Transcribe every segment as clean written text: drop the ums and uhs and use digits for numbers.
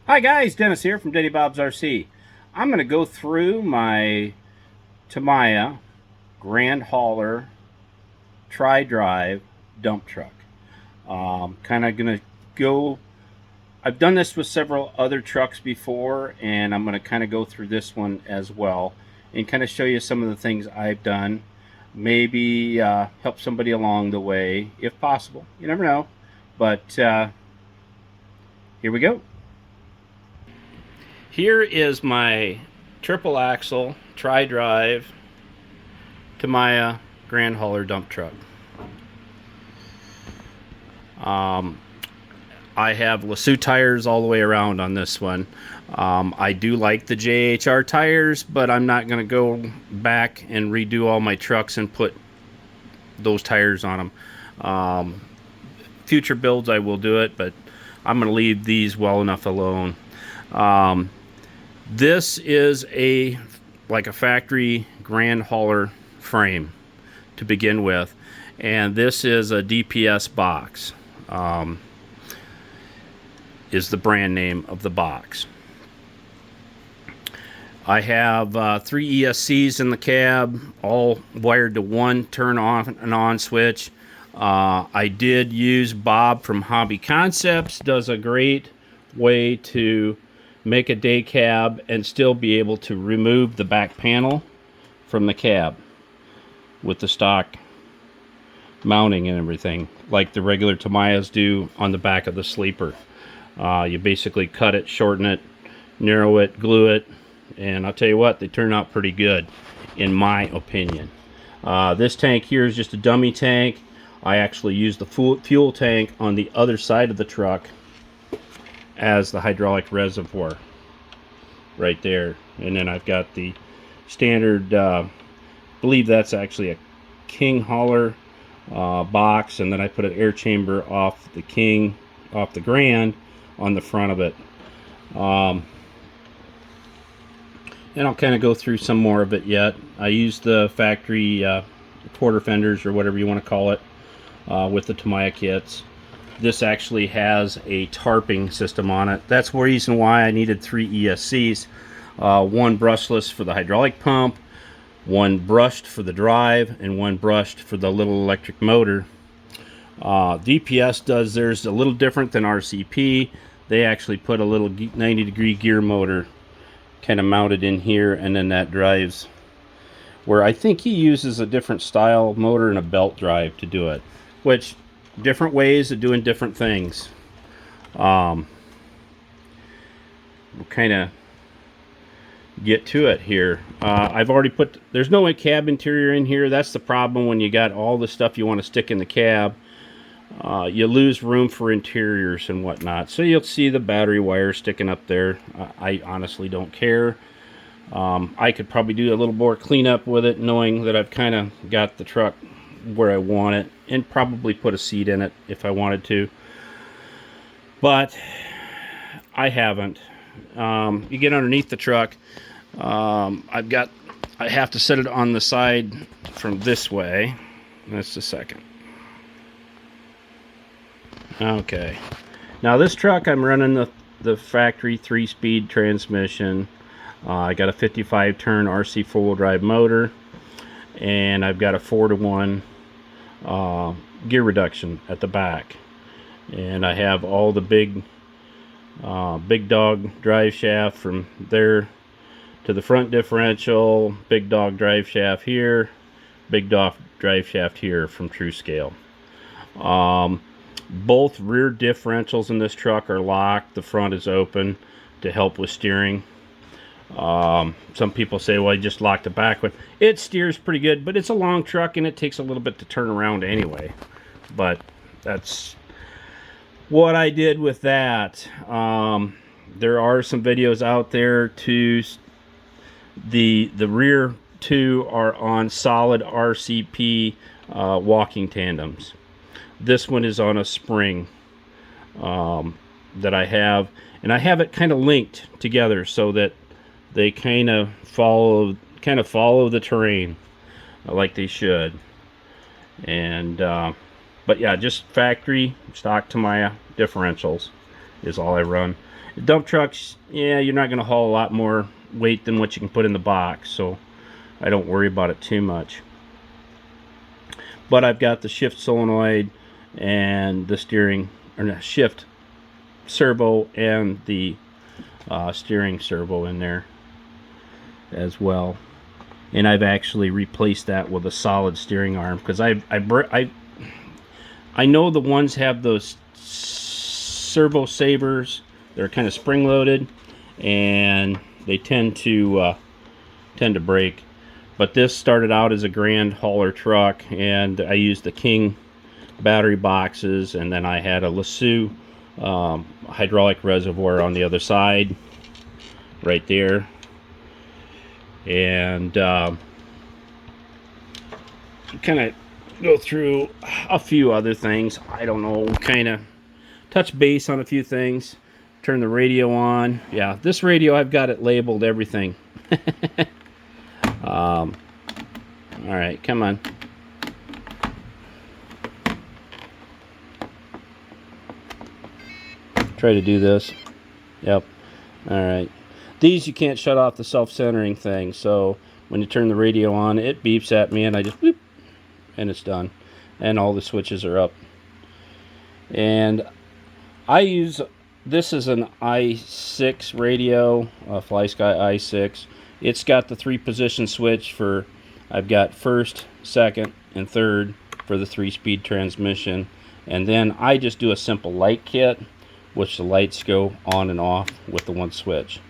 Hi guys, Dennis here from Denny Bob's RC. I'm going to go through my Tamiya Grand Hauler Tri-Drive dump truck. Kind of going to go, I've done this with several other trucks before, and I'm going to kind of go through this one as well and kind of show you some of the things I've done. Maybe help somebody along the way if possible. You never know. But here we go. Here is my triple axle tri-drive Tamiya Grand Hauler dump truck. I have Lasso tires all the way around on this one. I do like the JHR tires, but I'm not going to go back and redo all my trucks and put those tires on them. Future builds I will do it, but I'm going to leave these well enough alone. This is like a factory Grand Hauler frame to begin with, and this is a DPS box. Is the brand name of the box. I have 3 ESCs in the cab, all wired to one turn off and on switch. I did use Bob from Hobby Concepts, does a great way to make a day cab and still be able to remove the back panel from the cab with the stock mounting and everything, like the regular Tamiyas do on the back of the sleeper. You basically cut it, shorten it, narrow it, glue it, and I'll tell you what, they turn out pretty good in my opinion. This tank here is just a dummy tank. I actually use the fuel tank on the other side of the truck as the hydraulic reservoir right there, and then I've got the standard believe that's actually a King Hauler box, and then I put an air chamber off the Grand on the front of it. And I'll kind of go through some more of it yet. I use the factory quarter fenders, or whatever you want to call it, with the Tamiya kits. This actually has a tarping system on it. That's the reason why I needed 3 ESCs. One brushless for the hydraulic pump, one brushed for the drive, and one brushed for the little electric motor. DPS does theirs a little different than RCP. They actually put a little 90-degree gear motor kind of mounted in here, and then that drives, where I think he uses a different style motor and a belt drive to do it, which different ways of doing different things. We'll kind of get to it here. I've already put, there's no cab interior in here. That's the problem when you got all the stuff you want to stick in the cab. You lose room for interiors and whatnot. So you'll see the battery wire sticking up there. I honestly don't care. I could probably do a little more cleanup with it, knowing that I've kind of got the truck where I want it, and probably put a seat in it if I wanted to, but I haven't. You get underneath the truck. I have to set it on the side from this way. Just a second. Okay, now this truck, I'm running the factory 3-speed transmission. I got a 55 turn RC 4-wheel drive motor, and I've got a 4-to-1 gear reduction at the back, and I have all the big dog drive shaft from there to the front differential, big dog drive shaft here, big dog drive shaft here from True Scale. Both rear differentials in this truck are locked. The front is open to help with steering. Some people say, well, I just locked the back one. It steers pretty good, but it's a long truck and it takes a little bit to turn around anyway. But that's what I did with that. There are some videos out there to the rear two are on solid RCP walking tandems. This one is on a spring that I have, and I have it kind of linked together so that they kind of follow the terrain like they should. And but yeah, just factory stock Tamiya differentials, is all I run. The dump trucks, yeah, you're not going to haul a lot more weight than what you can put in the box, so I don't worry about it too much. But I've got the shift solenoid and the steering, or no, shift servo and the steering servo in there as well. And I've actually replaced that with a solid steering arm, because I know the ones have those servo sabers. They're kind of spring loaded, and they tend to break. But this started out as a grand hauler truck, and I used the King battery boxes, and then I had a Lasso hydraulic reservoir on the other side, right there. And kind of go through a few other things. I don't know, kind of touch base on a few things. Turn the radio on. Yeah, this radio, I've got it labeled everything. All right, come on. Try to do this. Yep. All right. These you can't shut off the self-centering thing, so when you turn the radio on, it beeps at me, and I just boop, and it's done. And all the switches are up. And I use, this is an i6 radio, a FlySky i6. It's got the 3-position switch for, I've got first, second, and third for the 3-speed transmission. And then I just do a simple light kit, which the lights go on and off with the one switch.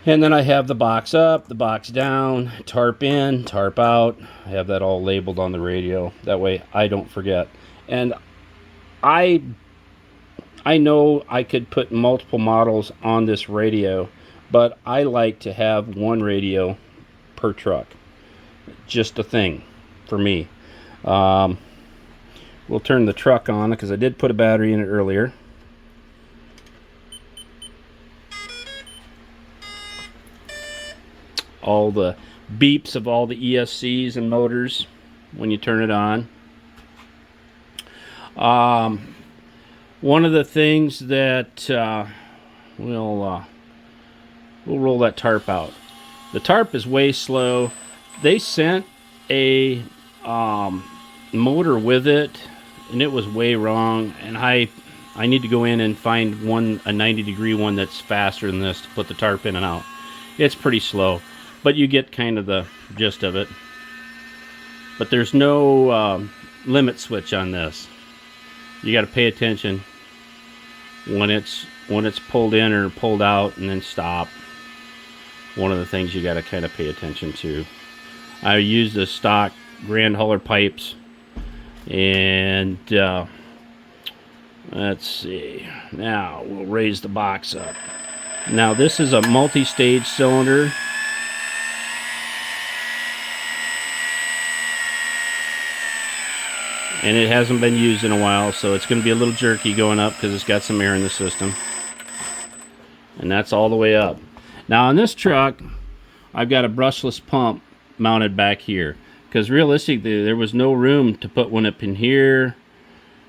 And then I have the box up, the box down, tarp in, tarp out. I have that all labeled on the radio. That way I don't forget. And I know I could put multiple models on this radio, but I like to have one radio per truck. Just a thing for me. We'll turn the truck on, because I did put a battery in it earlier. All the beeps of all the ESCs and motors when you turn it on. One of the things that we'll roll that tarp out. The tarp is way slow. They sent a motor with it, and it was way wrong. And I need to go in and find a 90-degree one that's faster than this to put the tarp in and out. It's pretty slow, but you get kind of the gist of it. But there's no limit switch on this. You got to pay attention when it's pulled in or pulled out, and then stop. One of the things you got to kind of pay attention to. I use the stock grand hauler pipes, and let's see. Now we'll raise the box up. Now this is a multi-stage cylinder. And it hasn't been used in a while, so it's going to be a little jerky going up because it's got some air in the system. And that's all the way up. Now on this truck, I've got a brushless pump mounted back here, because realistically there was no room to put one up in here,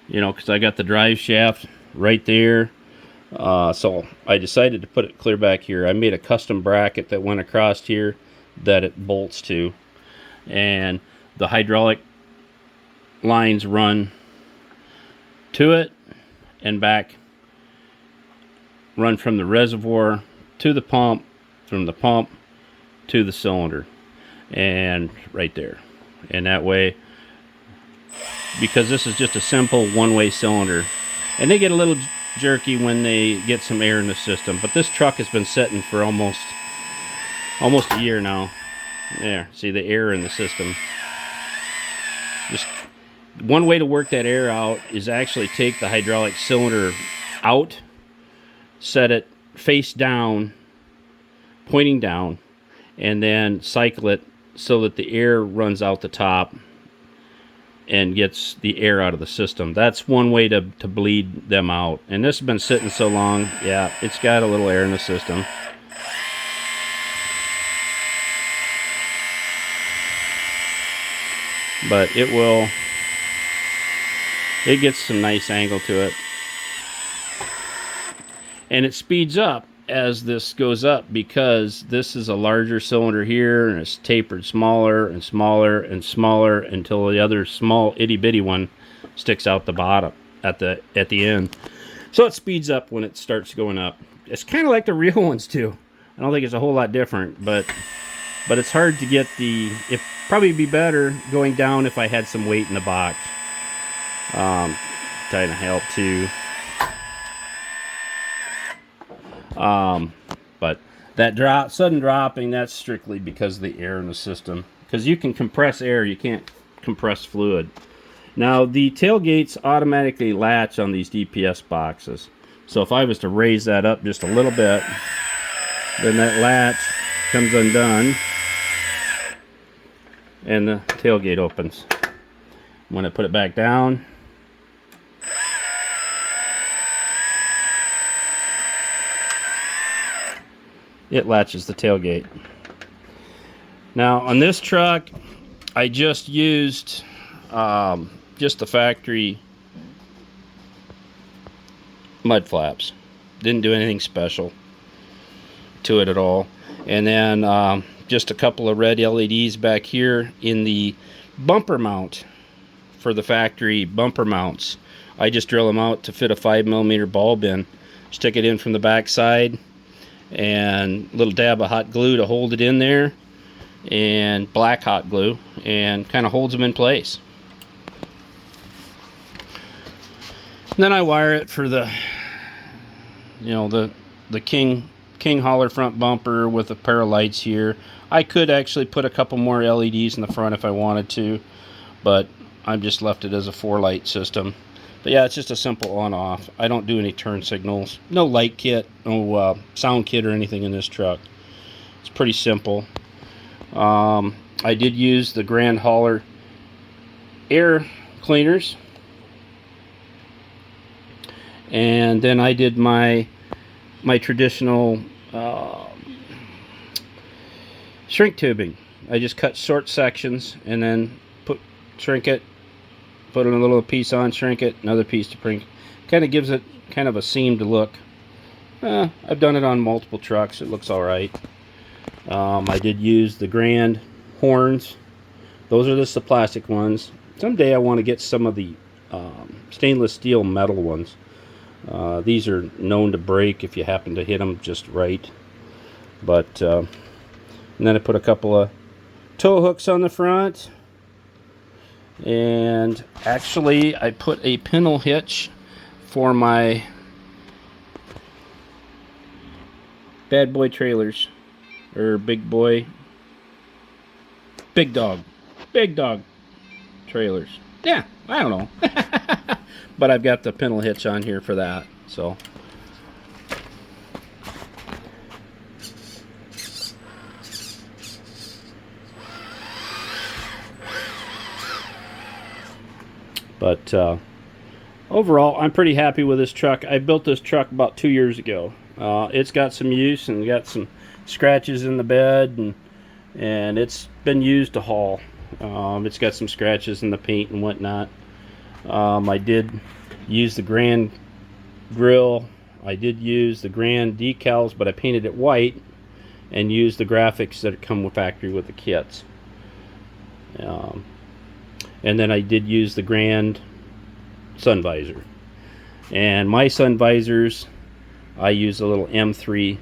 you know, because I got the drive shaft right there. So I decided to put it clear back here. I made a custom bracket that went across here that it bolts to, and the hydraulic lines run to it and back, run from the reservoir to the pump, from the pump to the cylinder, and right there. And that way, because this is just a simple one-way cylinder, and they get a little jerky when they get some air in the system, but this truck has been sitting for almost a year now. There, see the air in the system. Just one way to work that air out is actually take the hydraulic cylinder out, set it face down, pointing down, and then cycle it so that the air runs out the top and gets the air out of the system. That's one way to bleed them out. And this has been sitting so long, yeah, it's got a little air in the system. But it gets some nice angle to it. and it speeds up as this goes up because this is a larger cylinder here, and it's tapered smaller and smaller and smaller until the other small itty bitty one sticks out the bottom at the end. So it speeds up when it starts going up. It's kind of like the real ones too. I don't think it's a whole lot different, but it's hard to get the. It'd probably be better going down if I had some weight in the box. Kind of help too. But that sudden dropping, that's strictly because of the air in the system. Because you can compress air, you can't compress fluid. Now, the tailgates automatically latch on these DPS boxes. So if I was to raise that up just a little bit, then that latch comes undone, and the tailgate opens. When I put it back down, it latches the tailgate. Now on this truck, I just used just the factory mud flaps. Didn't do anything special to it at all. And then just a couple of red LEDs back here in the bumper mount for the factory bumper mounts. I just drill them out to fit a 5mm bulb in. Stick it in from the back side, and a little dab of hot glue to hold it in there, and black hot glue, and kind of holds them in place. And then I wire it for the, the King Holler front bumper with a pair of lights here. I could actually put a couple more LEDs in the front if I wanted to, but I've just left it as a 4-light system. But yeah, it's just a simple on-off. I don't do any turn signals. No light kit, no sound kit or anything in this truck. It's pretty simple. I did use the Grand Hauler air cleaners. And then I did my traditional shrink tubing. I just cut short sections and then shrink it, put a little piece on, shrink it, another piece to print. Kind of gives it kind of a seamed look. I've done it on multiple trucks. It looks alright. I did use the Grand horns. Those are just the plastic ones. Someday I want to get some of the stainless steel metal ones. These are known to break if you happen to hit them just right. But and then I put a couple of tow hooks on the front. And actually I put a pintle hitch for my bad boy trailers, or big dog trailers. Yeah, I don't know. But I've got the pintle hitch on here for that. So but overall, I'm pretty happy with this truck. I built this truck about 2 years ago. It's got some use and got some scratches in the bed, and it's been used to haul. It's got some scratches in the paint and whatnot. I did use the Grand grill. I did use the Grand decals, but I painted it white and used the graphics that come with factory with the kits. And then I did use the Grand sun visor. And my sun visors, I use a little M3.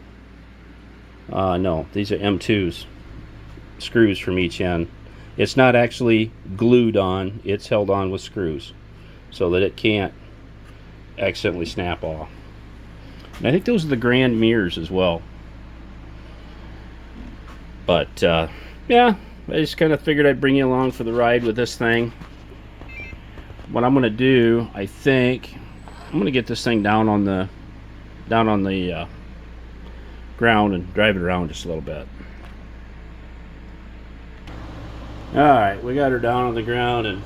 No, these are M2s. Screws from each end. It's not actually glued on, it's held on with screws so that it can't accidentally snap off. And I think those are the Grand mirrors as well. But yeah, I just kind of figured I'd bring you along for the ride with this thing. What I'm going to do, I think, I'm going to get this thing down on the ground and drive it around just a little bit. Alright, we got her down on the ground, and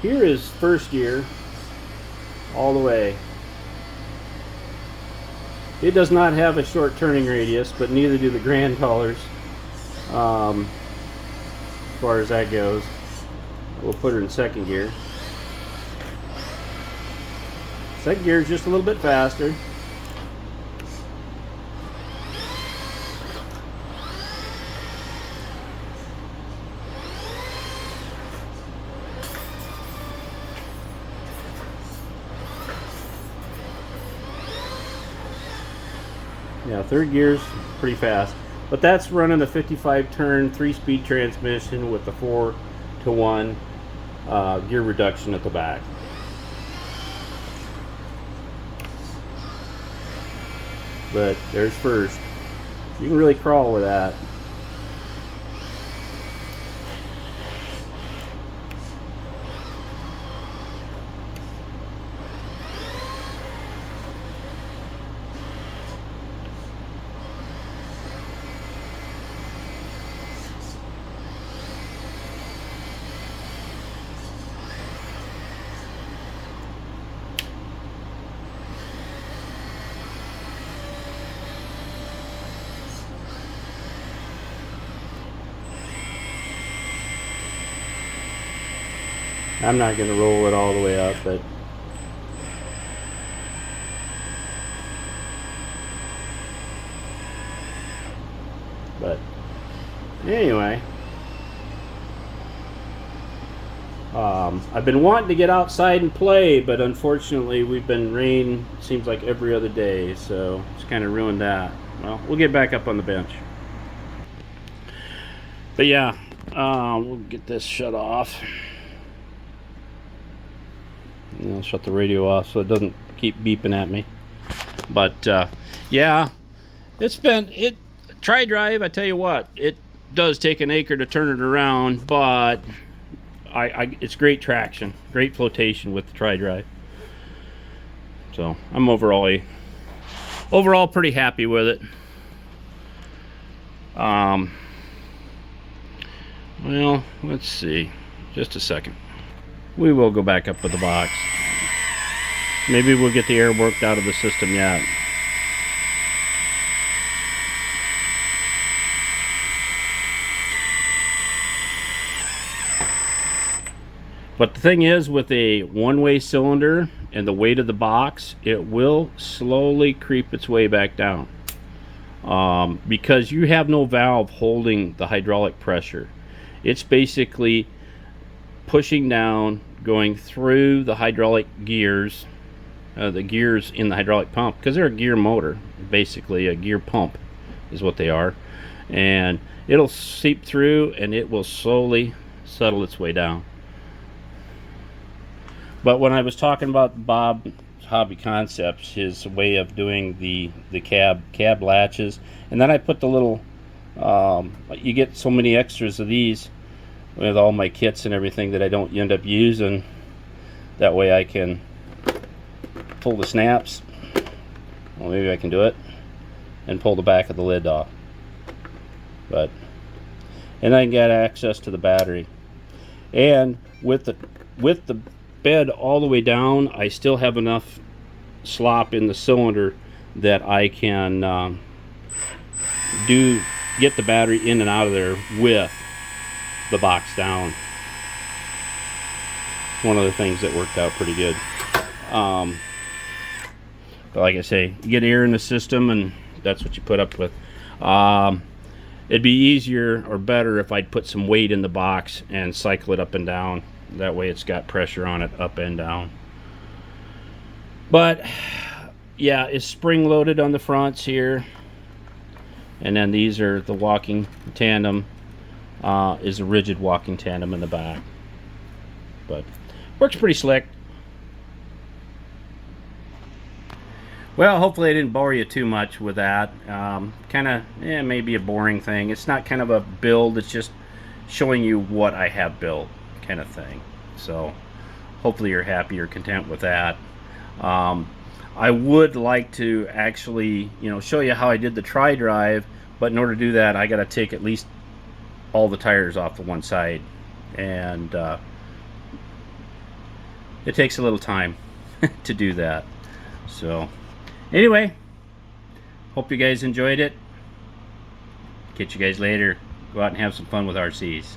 here is first gear all the way. It does not have a short turning radius, but neither do the Grand Haulers, as far as that goes. We'll put her in second gear. Second gear is just a little bit faster. Yeah, third gear's pretty fast. But that's running the 55 turn 3-speed transmission with the 4-to-1 gear reduction at the back. But there's first. You can really crawl with that. I'm not going to roll it all the way up, but anyway, I've been wanting to get outside and play, but unfortunately we've been rain, seems like every other day, so it's kind of ruined that. Well, we'll get back up on the bench. But yeah, we'll get this shut off. I'll shut the radio off so it doesn't keep beeping at me. But yeah, tri-drive, I tell you what, it does take an acre to turn it around, but it's great traction, great flotation with the tri-drive. So I'm overall pretty happy with it. Well, let's see, just a second. We will go back up with the box. Maybe we'll get the air worked out of the system yet. But the thing is, with a one-way cylinder and the weight of the box, it will slowly creep its way back down. Because you have no valve holding the hydraulic pressure. It's basically pushing down, going through the hydraulic gears, the gears in the hydraulic pump, because they're a gear motor, basically a gear pump is what they are, and it'll seep through and it will slowly settle its way down. But when I was talking about Bob's Hobby Concepts, his way of doing the cab latches, and then I put the little you get so many extras of these with all my kits and everything that I don't end up using. That way I can pull the snaps, well, maybe I can do it, and pull the back of the lid off. And I can get access to the battery. And with the bed all the way down, I still have enough slop in the cylinder that I can get the battery in and out of there with the box down. One of the things that worked out pretty good. But like I say, you get air in the system and that's what you put up with. It'd be easier or better if I'd put some weight in the box and cycle it up and down. That way it's got pressure on it up and down. But yeah, it's spring loaded on the fronts here. And then these are the walking tandem. Is a rigid walking tandem in the back. But works pretty slick. Well, hopefully I didn't bore you too much with that. Kind of, maybe a boring thing. It's not kind of a build, it's just showing you what I have built kind of thing. So hopefully you're happy or content with that. I would like to actually, show you how I did the tri-drive, but in order to do that, I got to take at least all the tires off the one side, and it takes a little time to do that. So anyway, hope you guys enjoyed it. Catch you guys later. Go out and have some fun with RCs.